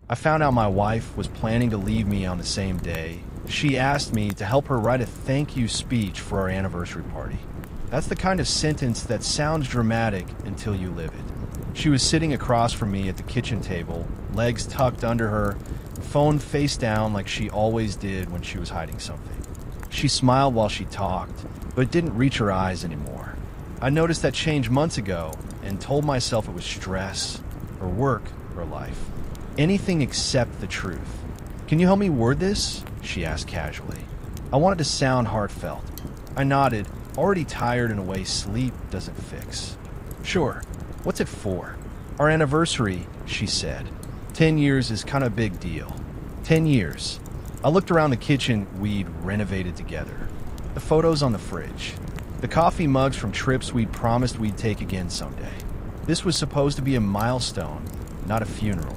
I found out my wife was planning to leave me on the same day. She asked me to help her write a thank you speech for our anniversary party. That's the kind of sentence that sounds dramatic until you live it. She was sitting across from me at the kitchen table, legs tucked under her, phone face down like she always did when she was hiding something. She smiled while she talked, but didn't reach her eyes anymore. I noticed that change months ago and told myself it was stress, or work, or life. Anything except the truth. "Can you help me word this?" she asked casually. I wanted to sound heartfelt. I nodded, already tired in a way sleep doesn't fix. "Sure. What's it for?" "Our anniversary," she said. 10 years is kind of a big deal. 10 years. I looked around the kitchen we'd renovated together. The photos on the fridge. The coffee mugs from trips we'd promised we'd take again someday. This was supposed to be a milestone, not a funeral.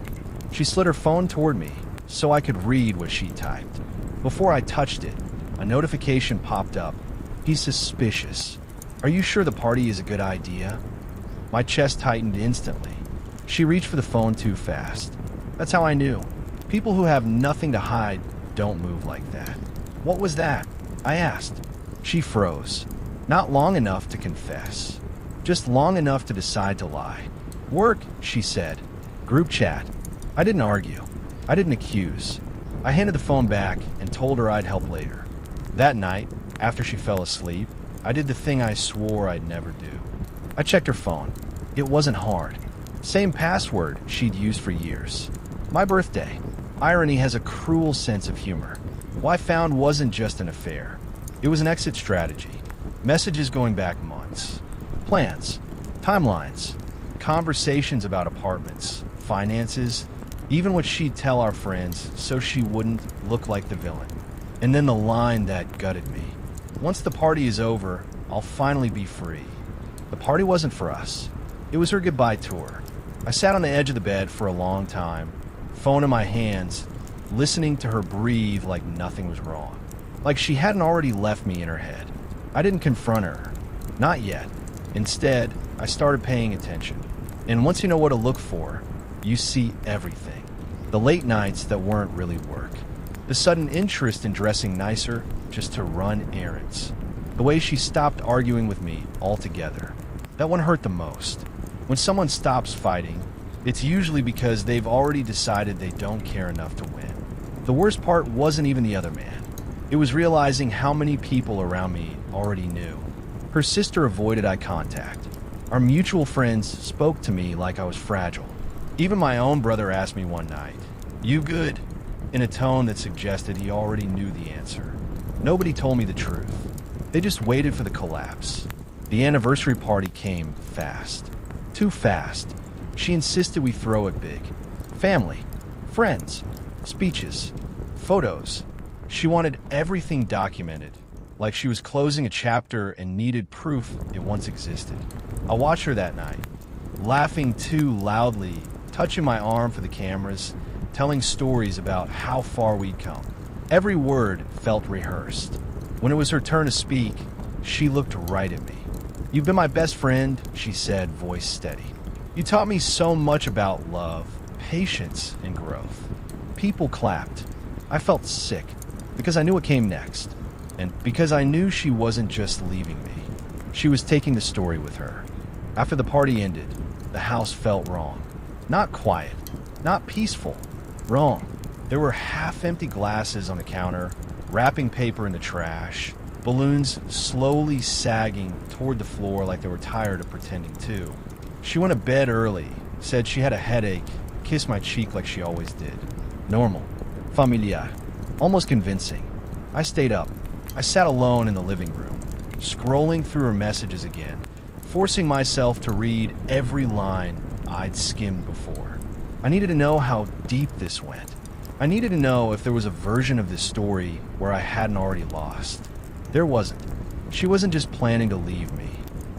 She slid her phone toward me so I could read what she typed. Before I touched it, a notification popped up. "He's suspicious. Are you sure the party is a good idea?" My chest tightened instantly. She reached for the phone too fast. That's how I knew. People who have nothing to hide don't move like that. "What was that?" I asked. She froze. Not long enough to confess. Just long enough to decide to lie. "Work," she said. "Group chat." I didn't argue. I didn't accuse. I handed the phone back and told her I'd help later. That night, after she fell asleep, I did the thing I swore I'd never do. I checked her phone. It wasn't hard. Same password she'd used for years. My birthday. Irony has a cruel sense of humor. What I found wasn't just an affair. It was an exit strategy. Messages going back months. Plans. Timelines. Conversations about apartments. Finances. Even what she'd tell our friends so she wouldn't look like the villain. And then the line that gutted me. "Once the party is over, I'll finally be free." The party wasn't for us. It was her goodbye tour. I sat on the edge of the bed for a long time, phone in my hands, listening to her breathe like nothing was wrong. Like she hadn't already left me in her head. I didn't confront her. Not yet. Instead, I started paying attention. And once you know what to look for, you see everything. The late nights that weren't really work. The sudden interest in dressing nicer just to run errands. The way she stopped arguing with me altogether. That one hurt the most. When someone stops fighting, it's usually because they've already decided they don't care enough to win. The worst part wasn't even the other man. It was realizing how many people around me already knew. Her sister avoided eye contact. Our mutual friends spoke to me like I was fragile. Even my own brother asked me one night, "You good?" in a tone that suggested he already knew the answer. Nobody told me the truth. They just waited for the collapse. The anniversary party came fast. Too fast. She insisted we throw it big. Family, friends, speeches, photos. She wanted everything documented, like she was closing a chapter and needed proof it once existed. I watched her that night, laughing too loudly, touching my arm for the cameras, telling stories about how far we'd come. Every word felt rehearsed. When it was her turn to speak, she looked right at me. "You've been my best friend," she said, voice steady. "You taught me so much about love, patience, and growth." People clapped. I felt sick, because I knew what came next, and because I knew she wasn't just leaving me. She was taking the story with her. After the party ended, the house felt wrong. Not quiet, not peaceful, wrong. There were half-empty glasses on the counter, wrapping paper in the trash, balloons slowly sagging toward the floor like they were tired of pretending to. She went to bed early, said she had a headache, kissed my cheek like she always did. Normal, familiar, almost convincing. I stayed up. I sat alone in the living room, scrolling through her messages again, forcing myself to read every line I'd skimmed before. I needed to know how deep this went. I needed to know if there was a version of this story where I hadn't already lost. There wasn't. She wasn't just planning to leave me.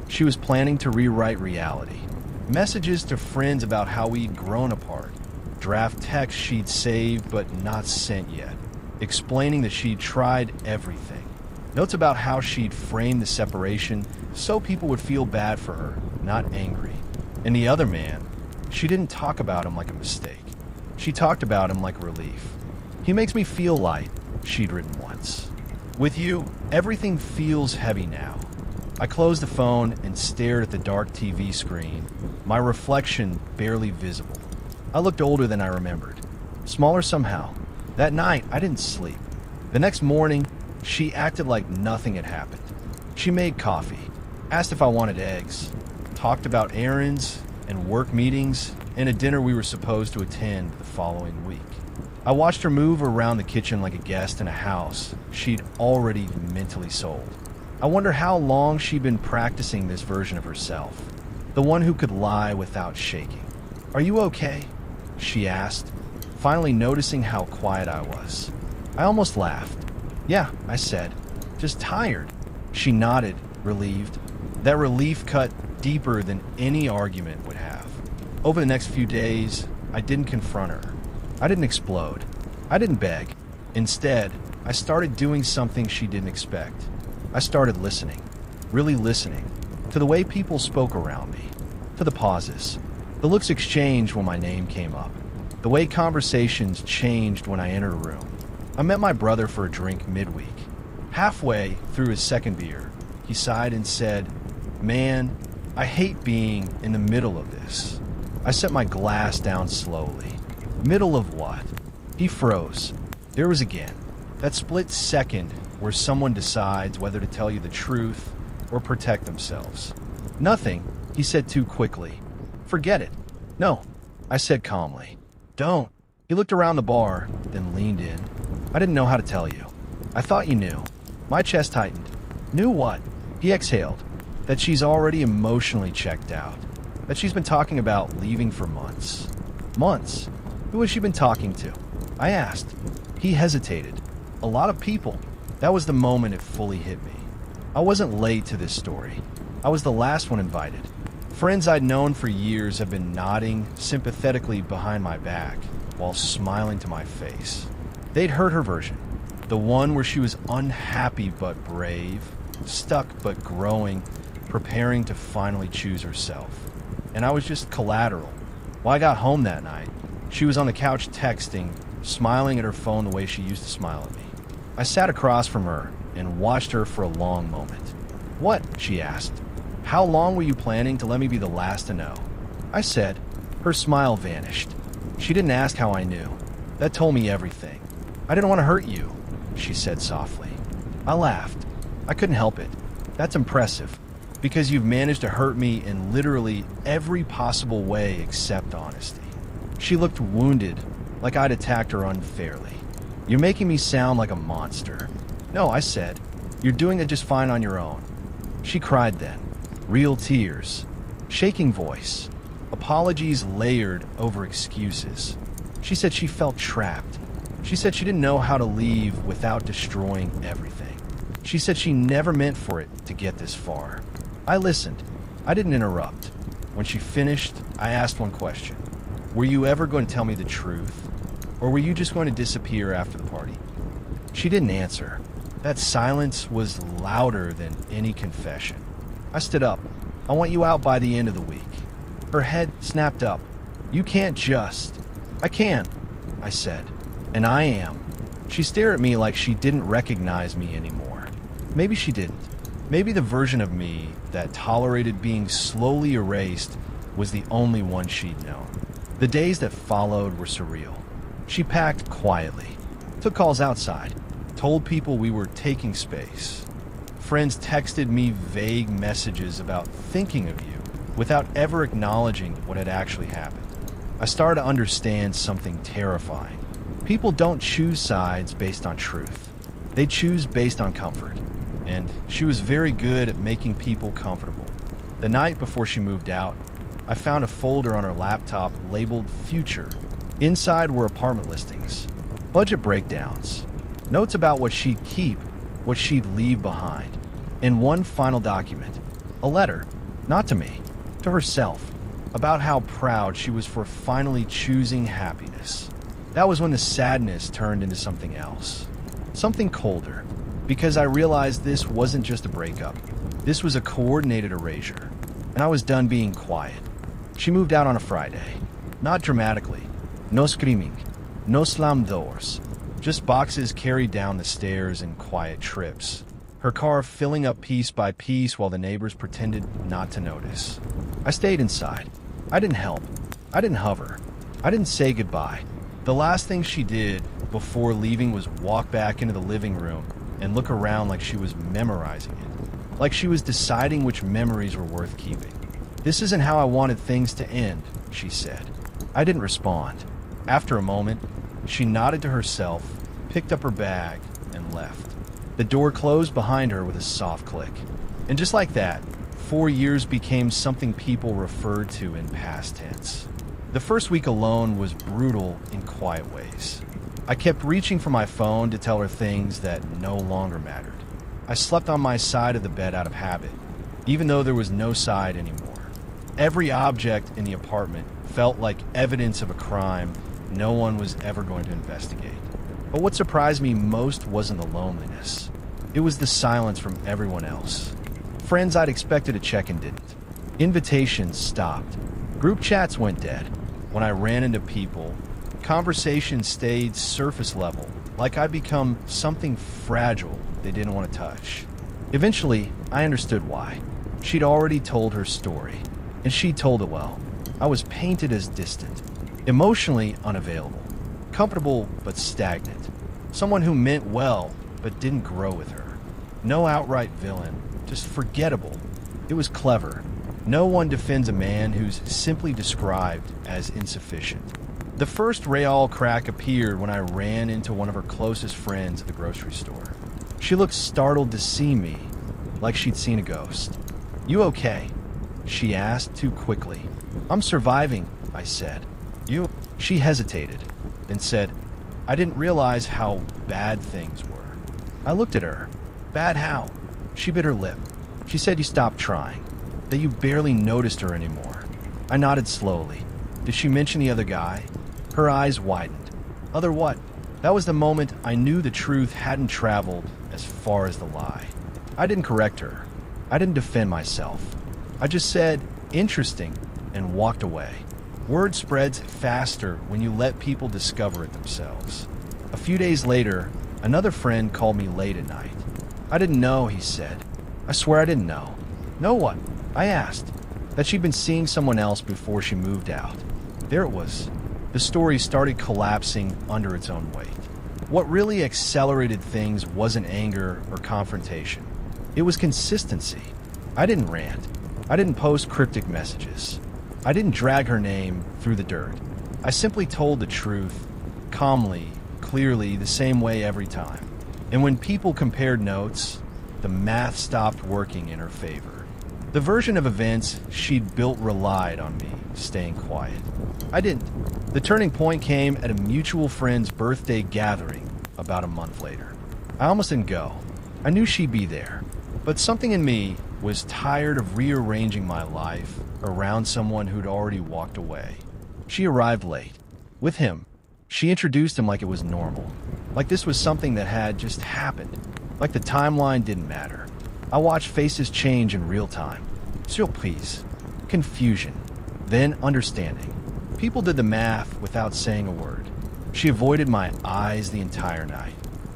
She was planning to rewrite reality. Messages to friends about how we'd grown apart. Draft texts she'd saved but not sent yet, explaining that she'd tried everything. Notes about how she'd framed the separation so people would feel bad for her, not angry. And the other man, she didn't talk about him like a mistake. She talked about him like relief. "He makes me feel light," she'd written once. "With you, everything feels heavy now." I closed the phone and stared at the dark TV screen, my reflection barely visible. I looked older than I remembered, smaller somehow. That night, I didn't sleep. The next morning, she acted like nothing had happened. She made coffee, asked if I wanted eggs, talked about errands and work meetings and a dinner we were supposed to attend the following week. I watched her move around the kitchen like a guest in a house she'd already mentally sold. I wonder how long she'd been practicing this version of herself, the one who could lie without shaking. "Are you okay?" she asked, finally noticing how quiet I was. I almost laughed. "Yeah," I said, "just tired." She nodded, relieved. That relief cut deeper than any argument would have. Over the next few days, I didn't confront her. I didn't explode. I didn't beg. Instead, I started doing something she didn't expect. I started listening, really listening, to the way people spoke around me, to the pauses, the looks exchanged when my name came up, the way conversations changed when I entered a room. I met my brother for a drink midweek. Halfway through his second beer, he sighed and said, "Man, I hate being in the middle of this." I set my glass down slowly. Middle of what? He froze. There was again that split second where someone decides whether to tell you the truth or protect themselves. "Nothing," he said too quickly. "Forget it." "No," I said calmly. "Don't." He looked around the bar, then leaned in. "I didn't know how to tell you." "I thought you knew." My chest tightened. "Knew what?" He exhaled. "That she's already emotionally checked out. That she's been talking about leaving for months." "Months? Who has she been talking to?" I asked. He hesitated. "A lot of people." That was the moment it fully hit me. I wasn't late to this story. I was the last one invited. Friends I'd known for years have been nodding sympathetically behind my back while smiling to my face. They'd heard her version, the one where she was unhappy but brave, stuck but growing, preparing to finally choose herself. And I was just collateral. When I got home that night, she was on the couch texting, smiling at her phone the way she used to smile at me. I sat across from her and watched her for a long moment. "What?" she asked. "How long were you planning to let me be the last to know?" I said. Her smile vanished. She didn't ask how I knew. That told me everything. "I didn't want to hurt you," she said softly. I laughed. I couldn't help it. "That's impressive, because you've managed to hurt me in literally every possible way except honesty." She looked wounded, like I'd attacked her unfairly. "You're making me sound like a monster." "No," I said. "You're doing it just fine on your own." She cried then. Real tears. Shaking voice. Apologies layered over excuses. She said she felt trapped. She said she didn't know how to leave without destroying everything. She said she never meant for it to get this far. I listened. I didn't interrupt. When she finished, I asked one question. "Were you ever going to tell me the truth? Or were you just going to disappear after the party?" She didn't answer. That silence was louder than any confession. I stood up. "I want you out by the end of the week." Her head snapped up. "You can't just..." "I can," I said. "And I am." She stared at me like she didn't recognize me anymore. Maybe she didn't. Maybe the version of me that tolerated being slowly erased was the only one she'd known. The days that followed were surreal. She packed quietly, took calls outside, told people we were taking space. Friends texted me vague messages about thinking of you without ever acknowledging what had actually happened. I started to understand something terrifying. People don't choose sides based on truth. They choose based on comfort. And she was very good at making people comfortable. The night before she moved out, I found a folder on her laptop labeled Future. Inside were apartment listings, budget breakdowns, notes about what she'd keep, what she'd leave behind, and one final document, a letter, not to me, to herself, about how proud she was for finally choosing happiness. That was when the sadness turned into something else, something colder, because I realized this wasn't just a breakup. This was a coordinated erasure, and I was done being quiet. She moved out on a Friday, not dramatically, No screaming, no slam doors, just boxes carried down the stairs in quiet trips. Her car filling up piece by piece while the neighbors pretended not to notice. I stayed inside. I didn't help. I didn't hover. I didn't say goodbye. The last thing she did before leaving was walk back into the living room and look around like she was memorizing it, like she was deciding which memories were worth keeping. "This isn't how I wanted things to end," she said. I didn't respond. After a moment, she nodded to herself, picked up her bag, and left. The door closed behind her with a soft click. And just like that, 4 years became something people referred to in past tense. The first week alone was brutal in quiet ways. I kept reaching for my phone to tell her things that no longer mattered. I slept on my side of the bed out of habit, even though there was no side anymore. Every object in the apartment felt like evidence of a crime no one was ever going to investigate. But what surprised me most wasn't the loneliness. It was the silence from everyone else. Friends I'd expected to check in didn't. Invitations stopped. Group chats went dead. When I ran into people, conversations stayed surface level, like I'd become something fragile they didn't want to touch. Eventually, I understood why. She'd already told her story, and she told it well. I was painted as distant, emotionally unavailable, comfortable but stagnant, someone who meant well but didn't grow with her. No outright villain, just forgettable. It was clever. No one defends a man who's simply described as insufficient. The first real crack appeared when I ran into one of her closest friends at the grocery store. She looked startled to see me, like she'd seen a ghost. "You okay?" she asked too quickly. "I'm surviving," I said. "You?" She hesitated, then said, "I didn't realize how bad things were." I looked at her. "Bad how?" She bit her lip. She said you stopped trying, that you barely noticed her anymore. I nodded slowly. Did she mention the other guy? Her eyes widened. Other what? That was the moment I knew the truth hadn't traveled as far as the lie. I didn't correct her. I didn't defend myself. I just said, "Interesting," and walked away. Word spreads faster when you let people discover it themselves. A few days later, another friend called me late at night. "I didn't know," he said. I swear I didn't know. "Know what?" I asked. That she'd been seeing someone else before she moved out. There it was. The story started collapsing under its own weight. What really accelerated things wasn't anger or confrontation. It was consistency. I didn't rant. I didn't post cryptic messages. I didn't drag her name through the dirt. I simply told the truth, calmly, clearly, the same way every time. And when people compared notes, the math stopped working in her favor. The version of events she'd built relied on me staying quiet. I didn't. The turning point came at a mutual friend's birthday gathering about a month later. I almost didn't go. I knew she'd be there. But something in me was tired of rearranging my life around someone who'd already walked away. She arrived late. With him. She introduced him like it was normal. Like this was something that had just happened. Like the timeline didn't matter. I watched faces change in real time. Surprise. Confusion. Then understanding. People did the math without saying a word. She avoided my eyes the entire night.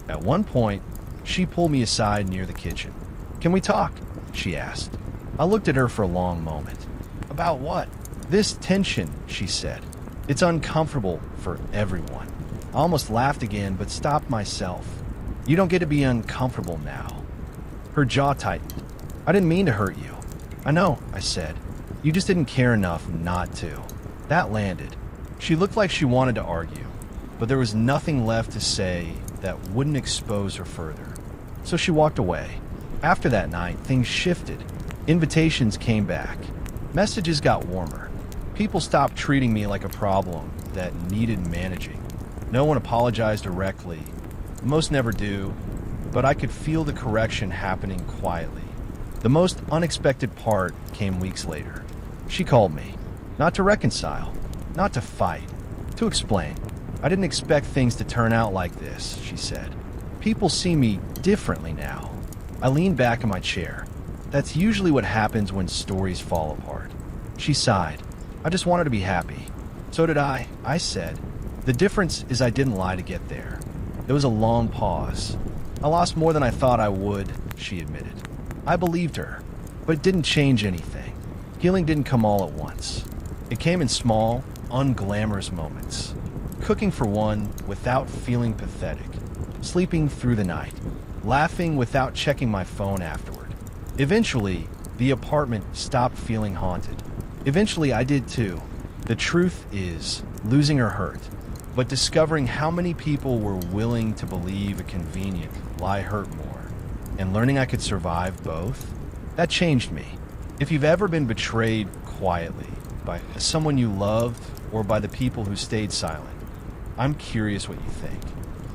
At one point, she pulled me aside near the kitchen. "Can we talk?" she asked. I looked at her for a long moment. "About what?" "This tension," she said. "It's uncomfortable for everyone." I almost laughed again, but stopped myself. "You don't get to be uncomfortable now." Her jaw tightened. "I didn't mean to hurt you." "I know," I said. "You just didn't care enough not to." That landed. She looked like she wanted to argue, but there was nothing left to say that wouldn't expose her further. So she walked away. After that night, things shifted. Invitations came back. Messages got warmer. People stopped treating me like a problem that needed managing. No one apologized directly. Most never do, but I could feel the correction happening quietly. The most unexpected part came weeks later. She called me. Not to reconcile, not to fight, to explain. "I didn't expect things to turn out like this," she said. "People see me differently now." I leaned back in my chair. That's usually what happens when stories fall apart. She sighed. "I just wanted to be happy." "So did I said. The difference is I didn't lie to get there. There was a long pause. I lost more than I thought I would, she admitted. I believed her, but it didn't change anything. Healing didn't come all at once. It came in small, unglamorous moments. Cooking for one without feeling pathetic. Sleeping through the night. Laughing without checking my phone afterward. Eventually, the apartment stopped feeling haunted. Eventually, I did too. The truth is, losing her hurt, but discovering how many people were willing to believe a convenient lie hurt more, and learning I could survive both, that changed me. If you've ever been betrayed quietly by someone you loved or by the people who stayed silent, I'm curious what you think.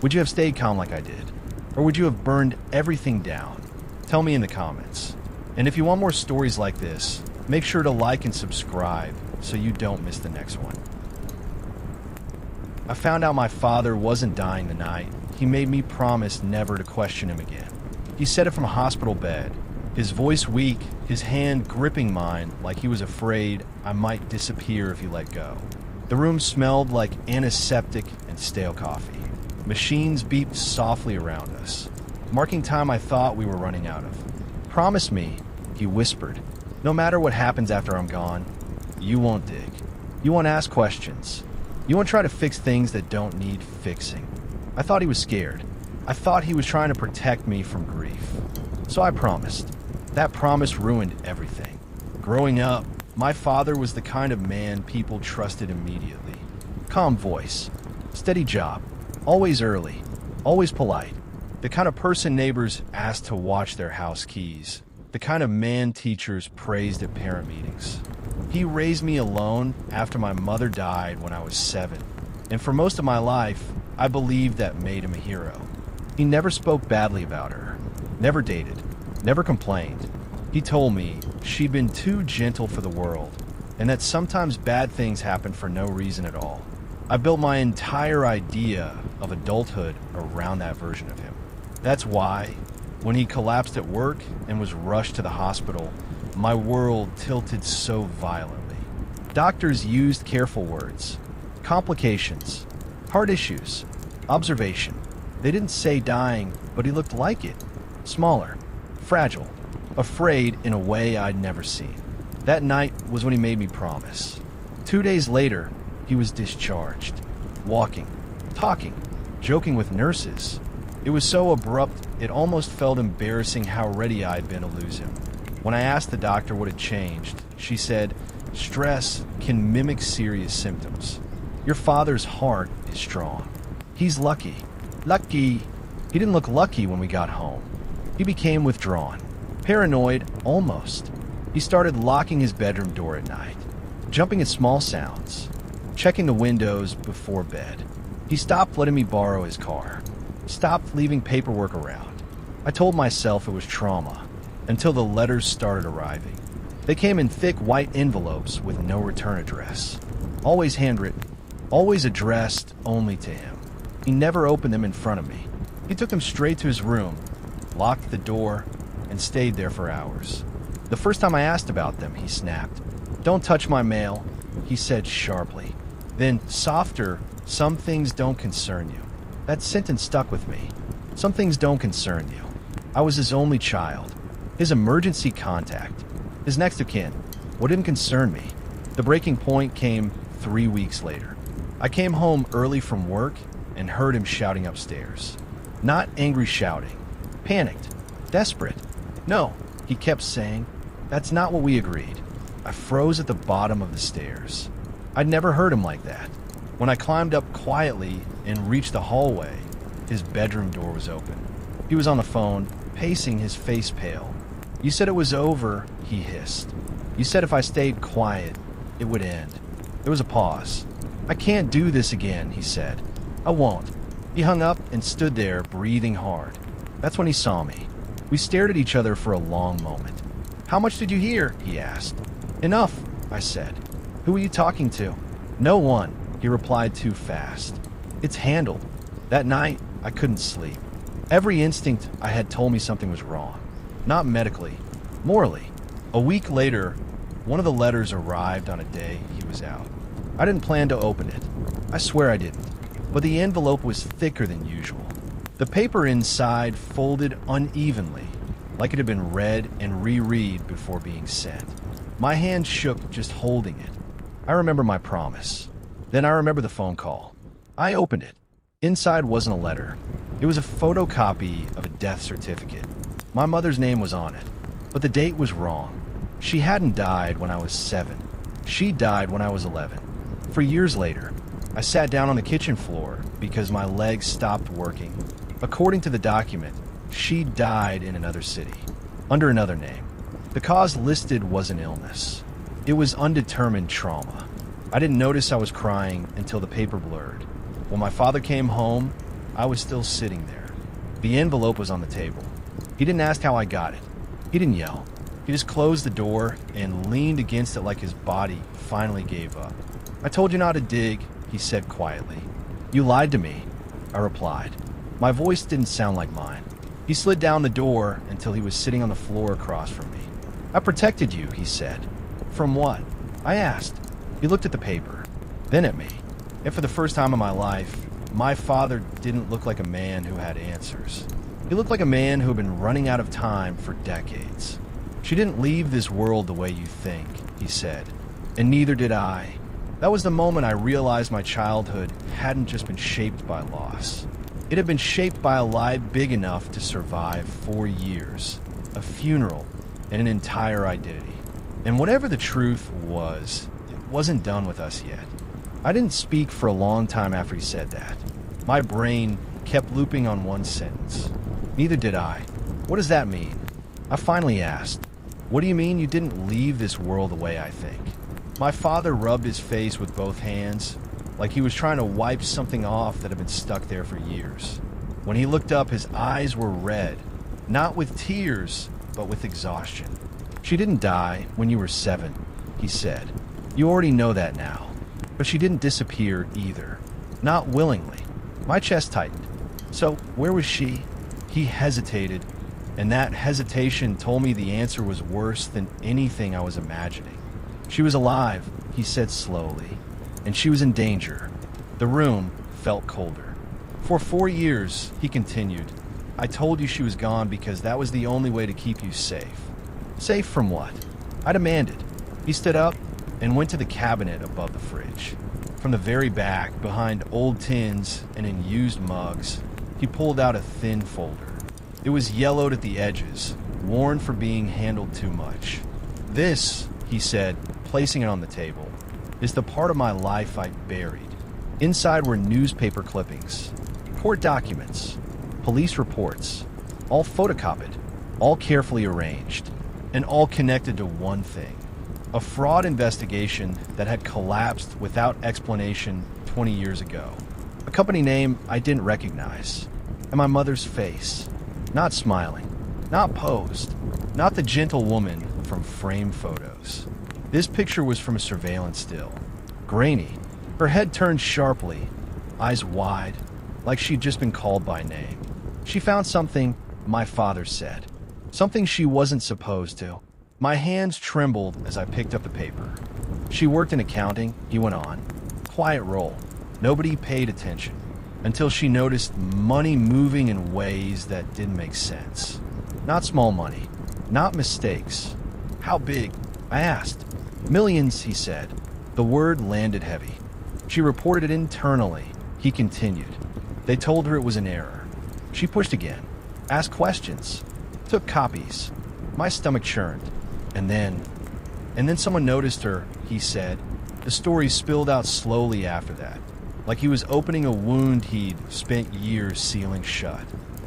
Would you have stayed calm like I did? Or would you have burned everything down? Tell me in the comments. And if you want more stories like this, make sure to like and subscribe so you don't miss the next one. I found out my father wasn't dying the night he made me promise never to question him again. He said it from a hospital bed, his voice weak, his hand gripping mine like he was afraid I might disappear if he let go. The room smelled like antiseptic and stale coffee. Machines beeped softly around us, marking time I thought we were running out of. Promise me, he whispered, no matter what happens after I'm gone, you won't dig. You won't ask questions. You won't try to fix things that don't need fixing. I thought he was scared. I thought he was trying to protect me from grief. So I promised. That promise ruined everything. Growing up, my father was the kind of man people trusted immediately. Calm voice, steady job, always early, always polite. The kind of person neighbors asked to watch their house keys. The kind of man teachers praised at parent meetings. He raised me alone after my mother died when I was 7, and for most of my life, I believed that made him a hero. He never spoke badly about her, never dated, never complained. He told me she'd been too gentle for the world, and that sometimes bad things happen for no reason at all. I built my entire idea of adulthood around that version of him. That's why, when he collapsed at work and was rushed to the hospital, my world tilted so violently. Doctors used careful words. Complications. Heart issues. Observation. They didn't say dying, but he looked like it. Smaller. Fragile. Afraid in a way I'd never seen. That night was when he made me promise. 2 days later, he was discharged. Walking. Talking. Joking with nurses. It was so abrupt, it almost felt embarrassing how ready I'd been to lose him. When I asked the doctor what had changed, she said, stress can mimic serious symptoms. Your father's heart is strong. He's lucky. Lucky. He didn't look lucky when we got home. He became withdrawn. Paranoid, almost. He started locking his bedroom door at night, jumping at small sounds, checking the windows before bed. He stopped letting me borrow his car, stopped leaving paperwork around. I told myself it was trauma, until the letters started arriving. They came in thick white envelopes with no return address. Always handwritten, always addressed only to him. He never opened them in front of me. He took them straight to his room, locked the door, and stayed there for hours. The first time I asked about them, he snapped. Don't touch my mail, he said sharply. Then, softer, some things don't concern you. That sentence stuck with me. Some things don't concern you. I was his only child. His emergency contact, his next of kin, what didn't concern me. The breaking point came 3 weeks later. I came home early from work and heard him shouting upstairs. Not angry shouting, panicked, desperate. No, he kept saying, that's not what we agreed. I froze at the bottom of the stairs. I'd never heard him like that. When I climbed up quietly and reached the hallway, his bedroom door was open. He was on the phone, pacing, his face pale. You said it was over, he hissed. You said if I stayed quiet, it would end. There was a pause. I can't do this again, he said. I won't. He hung up and stood there, breathing hard. That's when he saw me. We stared at each other for a long moment. How much did you hear? He asked. Enough, I said. Who were you talking to? No one, he replied too fast. It's handled. That night, I couldn't sleep. Every instinct I had told me something was wrong. Not medically, morally. A week later, one of the letters arrived on a day he was out. I didn't plan to open it. I swear I didn't. but the envelope was thicker than usual. The paper inside folded unevenly, like it had been read and reread before being sent. My hand shook just holding it. I remember my promise. Then I remember the phone call. I opened it. Inside wasn't a letter. It was a photocopy of a death certificate. My mother's name was on it, but the date was wrong. She hadn't died when I was 7. She died when I was 11. For years later, I sat down on the kitchen floor because my legs stopped working. According to the document, she died in another city, under another name. The cause listed was an illness. It was undetermined trauma. I didn't notice I was crying until the paper blurred. When my father came home, I was still sitting there. The envelope was on the table. He didn't ask how I got it. He didn't yell. He just closed the door and leaned against it like his body finally gave up. "I told you not to dig," he said quietly. "You lied to me," I replied. My voice didn't sound like mine. He slid down the door until he was sitting on the floor across from me. "I protected you," he said. "From what?" I asked. He looked at the paper, then at me. And for the first time in my life, my father didn't look like a man who had answers. He looked like a man who had been running out of time for decades. "She didn't leave this world the way you think," he said, "and neither did I." That was the moment I realized my childhood hadn't just been shaped by loss. It had been shaped by a lie big enough to survive 4 years, a funeral, and an entire identity. And whatever the truth was, it wasn't done with us yet. I didn't speak for a long time after he said that. My brain kept looping on one sentence. Neither did I. What does that mean? I finally asked. What do you mean you didn't leave this world the way I think? My father rubbed his face with both hands, like he was trying to wipe something off that had been stuck there for years. When he looked up, his eyes were red, not with tears, but with exhaustion. "She didn't die when you were 7, he said. "You already know that now. But she didn't disappear either. Not willingly." My chest tightened. "So, where was she?" He hesitated, and that hesitation told me the answer was worse than anything I was imagining. "She was alive," he said slowly, "and she was in danger." The room felt colder. "For 4 years," he continued, "I told you she was gone because that was the only way to keep you safe." "Safe from what?" I demanded. He stood up and went to the cabinet above the fridge. From the very back, behind old tins and in used mugs, he pulled out a thin folder. It was yellowed at the edges, worn for being handled too much. "This," he said, placing it on the table, "is the part of my life I buried." Inside were newspaper clippings, court documents, police reports, all photocopied, all carefully arranged, and all connected to one thing. A fraud investigation that had collapsed without explanation 20 years ago. A company name I didn't recognize. And my mother's face. Not smiling. Not posed. Not the gentle woman from frame photos. This picture was from a surveillance still. Grainy. Her head turned sharply. Eyes wide. Like she'd just been called by name. She found something, my father said. Something she wasn't supposed to. My hands trembled as I picked up the paper. "She worked in accounting," he went on. "Quiet role. Nobody paid attention. Until she noticed money moving in ways that didn't make sense. Not small money. Not mistakes." "How big?" I asked. "Millions," he said. The word landed heavy. "She reported it internally," he continued. "They told her it was an error. She pushed again. Asked questions. Took copies." My stomach churned. And then someone noticed her, he said. The story spilled out slowly after that, like he was opening a wound he'd spent years sealing shut.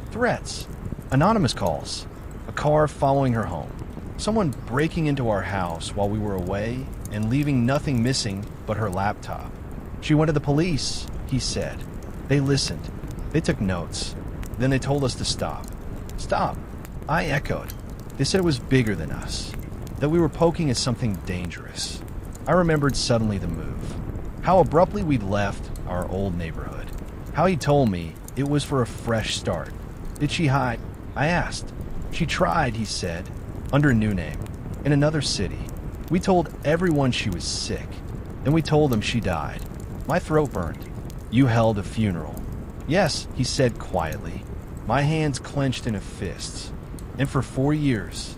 Threats, anonymous calls, a car following her home, someone breaking into our house while we were away and leaving nothing missing but her laptop. "She went to the police," he said. "They listened. They took notes. Then they told us to stop." "Stop," I echoed. "They said it was bigger than us, that we were poking at something dangerous." I remembered suddenly the move. How abruptly we'd left our old neighborhood. How he told me it was for a fresh start. "Did she hide?" I asked. "She tried," he said, under a new name, in another city. "We told everyone she was sick. Then we told them she died." My throat burned. You held a funeral. Yes, he said quietly, my hands clenched into fists. And for 4 years.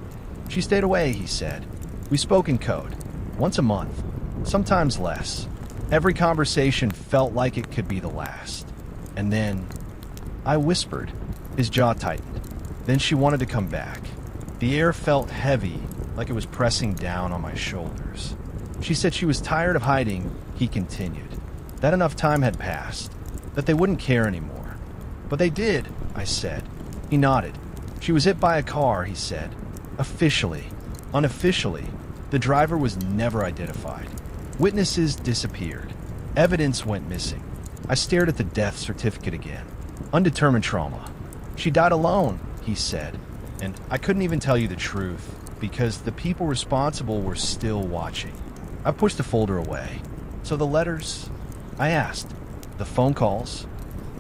She stayed away, he said. We spoke in code, once a month, sometimes less. Every conversation felt like it could be the last. And then, I whispered. His jaw tightened. Then she wanted to come back. The air felt heavy, like it was pressing down on my shoulders. She said she was tired of hiding, he continued. That enough time had passed, that they wouldn't care anymore. But they did, I said. He nodded. She was hit by a car, he said. Officially. Unofficially, the driver was never identified. Witnesses disappeared. Evidence went missing. I stared at the death certificate again. Undetermined trauma. She died alone, he said. And I couldn't even tell you the truth, because the people responsible were still watching. I pushed the folder away. So the letters? I asked. The phone calls?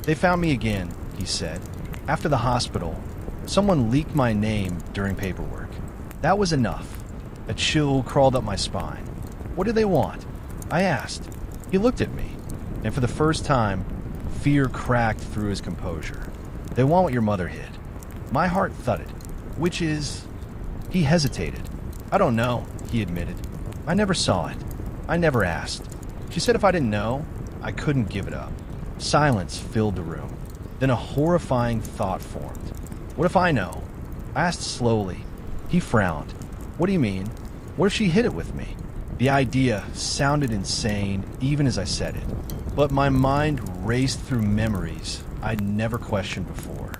They found me again, he said. After the hospital, someone leaked my name during paperwork. That was enough. A chill crawled up my spine. What do they want? I asked. He looked at me, and for the first time, fear cracked through his composure. They want what your mother hid. My heart thudded. Which is... He hesitated. I don't know, he admitted. I never saw it. I never asked. She said if I didn't know, I couldn't give it up. Silence filled the room. Then a horrifying thought formed. What if I know? I asked slowly. He frowned. What do you mean? What if she hid it with me? The idea sounded insane even as I said it. But my mind raced through memories I'd never questioned before.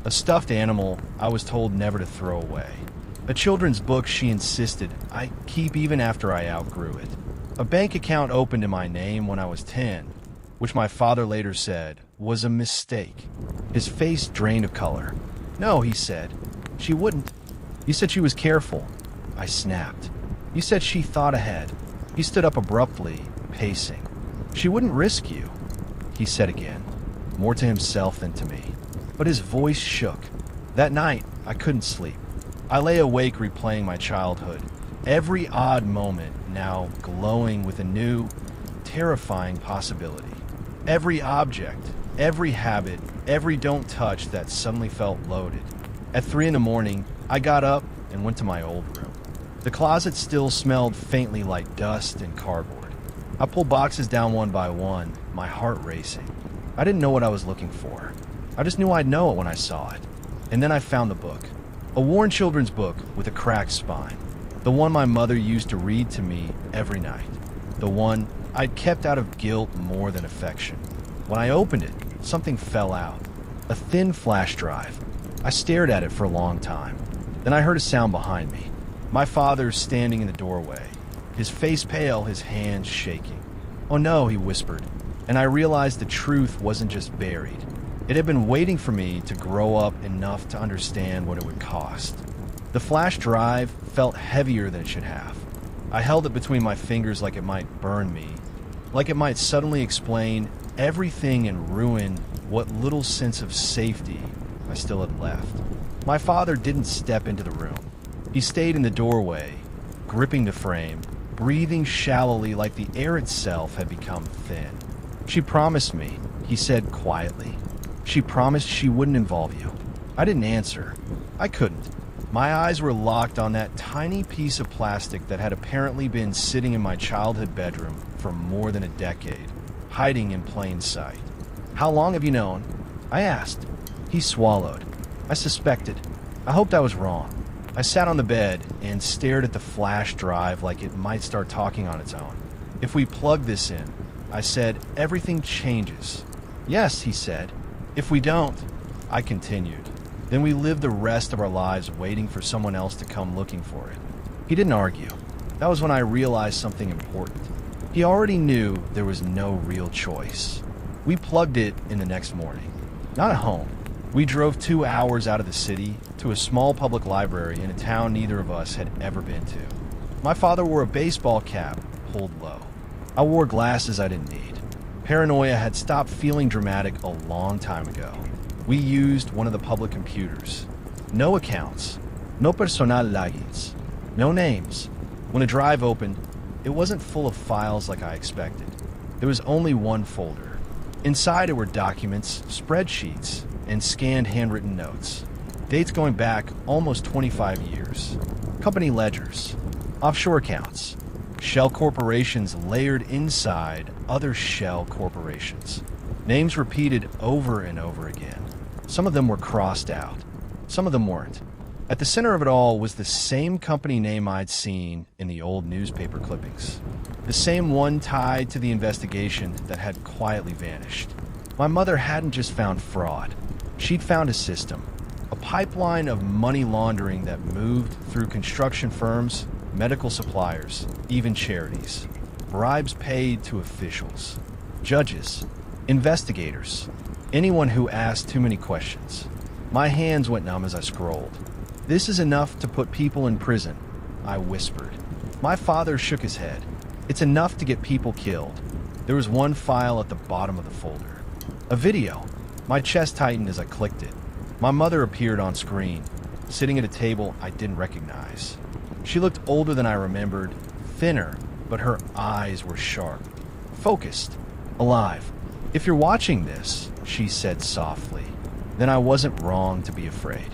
A stuffed animal I was told never to throw away. A children's book she insisted I keep even after I outgrew it. A bank account opened in my name when I was 10, which my father later said was a mistake. His face drained of color. No, he said. She wouldn't. You said she was careful. I snapped. You said she thought ahead. He stood up abruptly, pacing. She wouldn't risk you, he said again, more to himself than to me. But his voice shook. That night, I couldn't sleep. I lay awake replaying my childhood, every odd moment now glowing with a new, terrifying possibility. Every object, every habit, every don't touch that suddenly felt loaded. At 3 a.m, I got up and went to my old room. The closet still smelled faintly like dust and cardboard. I pulled boxes down one by one, my heart racing. I didn't know what I was looking for. I just knew I'd know it when I saw it. And then I found the book. A worn children's book with a cracked spine. The one my mother used to read to me every night. The one I'd kept out of guilt more than affection. When I opened it, something fell out. A thin flash drive. I stared at it for a long time. Then I heard a sound behind me. My father standing in the doorway, his face pale, his hands shaking. Oh no, he whispered, and I realized the truth wasn't just buried. It had been waiting for me to grow up enough to understand what it would cost. The flash drive felt heavier than it should have. I held it between my fingers like it might burn me, like it might suddenly explain everything and ruin what little sense of safety I still had left. My father didn't step into the room. He stayed in the doorway, gripping the frame, breathing shallowly like the air itself had become thin. She promised me, he said quietly. She promised she wouldn't involve you. I didn't answer. I couldn't. My eyes were locked on that tiny piece of plastic that had apparently been sitting in my childhood bedroom for more than a decade, hiding in plain sight. How long have you known? I asked. He swallowed. I suspected. I hoped I was wrong. I sat on the bed and stared at the flash drive like it might start talking on its own. If we plug this in, I said, everything changes. Yes, he said. If we don't, I continued. Then we lived the rest of our lives waiting for someone else to come looking for it. He didn't argue. That was when I realized something important. He already knew there was no real choice. We plugged it in the next morning. Not at home. We drove 2 hours out of the city to a small public library in a town neither of us had ever been to. My father wore a baseball cap pulled low. I wore glasses I didn't need. Paranoia had stopped feeling dramatic a long time ago. We used one of the public computers. No accounts. No personal logins. No names. When a drive opened, it wasn't full of files like I expected. There was only one folder. Inside it were documents, spreadsheets, and scanned handwritten notes. Dates going back almost 25 years. Company ledgers, offshore accounts, shell corporations layered inside other shell corporations. Names repeated over and over again. Some of them were crossed out. Some of them weren't. At the center of it all was the same company name I'd seen in the old newspaper clippings. The same one tied to the investigation that had quietly vanished. My mother hadn't just found fraud. She'd found a system, a pipeline of money laundering that moved through construction firms, medical suppliers, even charities. Bribes paid to officials, judges, investigators, anyone who asked too many questions. My hands went numb as I scrolled. "This is enough to put people in prison," I whispered. My father shook his head. "It's enough to get people killed." There was one file at the bottom of the folder. A video. My chest tightened as I clicked it. My mother appeared on screen, sitting at a table I didn't recognize. She looked older than I remembered, thinner, but her eyes were sharp, focused, alive. "If you're watching this," she said softly, "then I wasn't wrong to be afraid."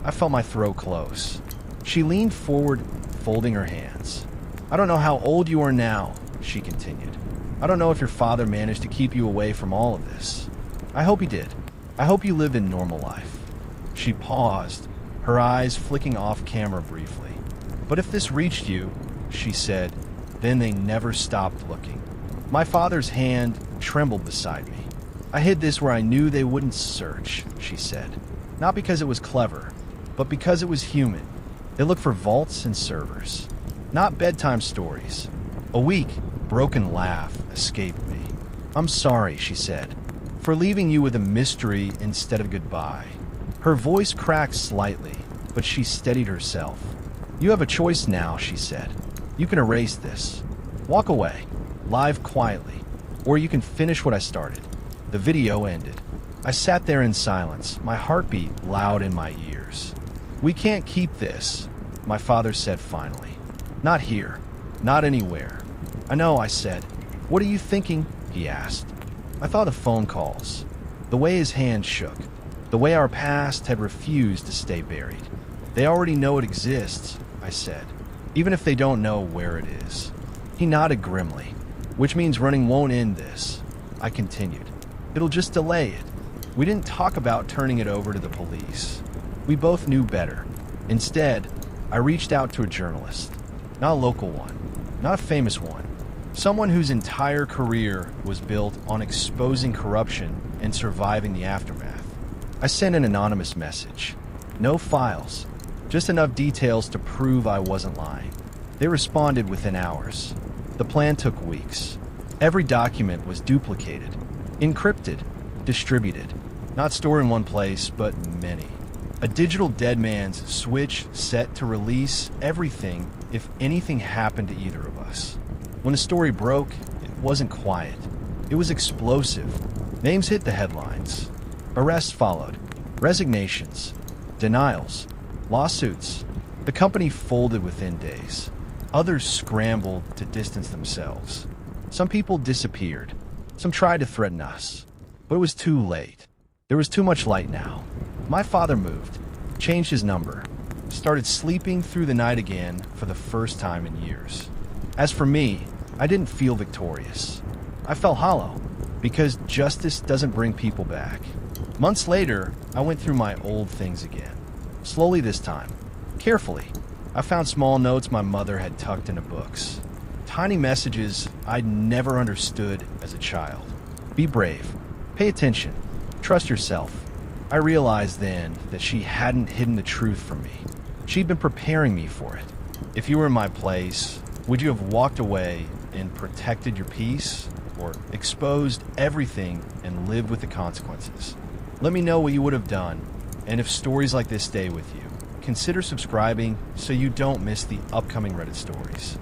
I felt my throat close. She leaned forward, folding her hands. "I don't know how old you are now," she continued. "I don't know if your father managed to keep you away from all of this. I hope he did. I hope you lived a normal life." She paused, her eyes flicking off camera briefly. "But if this reached you," she said, then they never stopped looking. My father's hand trembled beside me. "I hid this where I knew they wouldn't search," she said. "Not because it was clever, but because it was human. They looked for vaults and servers, not bedtime stories." A weak, broken laugh escaped me. "I'm sorry," she said, "for leaving you with a mystery instead of goodbye." Her voice cracked slightly, but she steadied herself. "You have a choice now," she said. "You can erase this, walk away, live quietly, or you can finish what I started." The video ended. I sat there in silence, my heartbeat loud in my ears. "We can't keep this," my father said finally. "Not here, not anywhere." "I know," I said. "What are you thinking?" he asked. I thought of phone calls, the way his hand shook, the way our past had refused to stay buried. "They already know it exists," I said, "even if they don't know where it is." He nodded grimly. "Which means running won't end this," I continued. "It'll just delay it." We didn't talk about turning it over to the police. We both knew better. Instead, I reached out to a journalist. Not a local one, not a famous one. Someone whose entire career was built on exposing corruption and surviving the aftermath. I sent an anonymous message. No files, just enough details to prove I wasn't lying. They responded within hours. The plan took weeks. Every document was duplicated, encrypted, distributed. Not stored in one place, but many. A digital dead man's switch set to release everything if anything happened to either of us. When the story broke, it wasn't quiet. It was explosive. Names hit the headlines. Arrests followed. Resignations. Denials. Lawsuits. The company folded within days. Others scrambled to distance themselves. Some people disappeared. Some tried to threaten us. But it was too late. There was too much light now. My father moved, changed his number, started sleeping through the night again for the first time in years. As for me, I didn't feel victorious. I felt hollow, because justice doesn't bring people back. Months later, I went through my old things again. Slowly this time. Carefully. I found small notes my mother had tucked into books. Tiny messages I'd never understood as a child. Be brave. Pay attention. Trust yourself. I realized then that she hadn't hidden the truth from me. She'd been preparing me for it. If you were in my place, would you have walked away and protected your peace, or exposed everything and lived with the consequences? Let me know what you would have done, and if stories like this stay with you, consider subscribing so you don't miss the upcoming Reddit stories.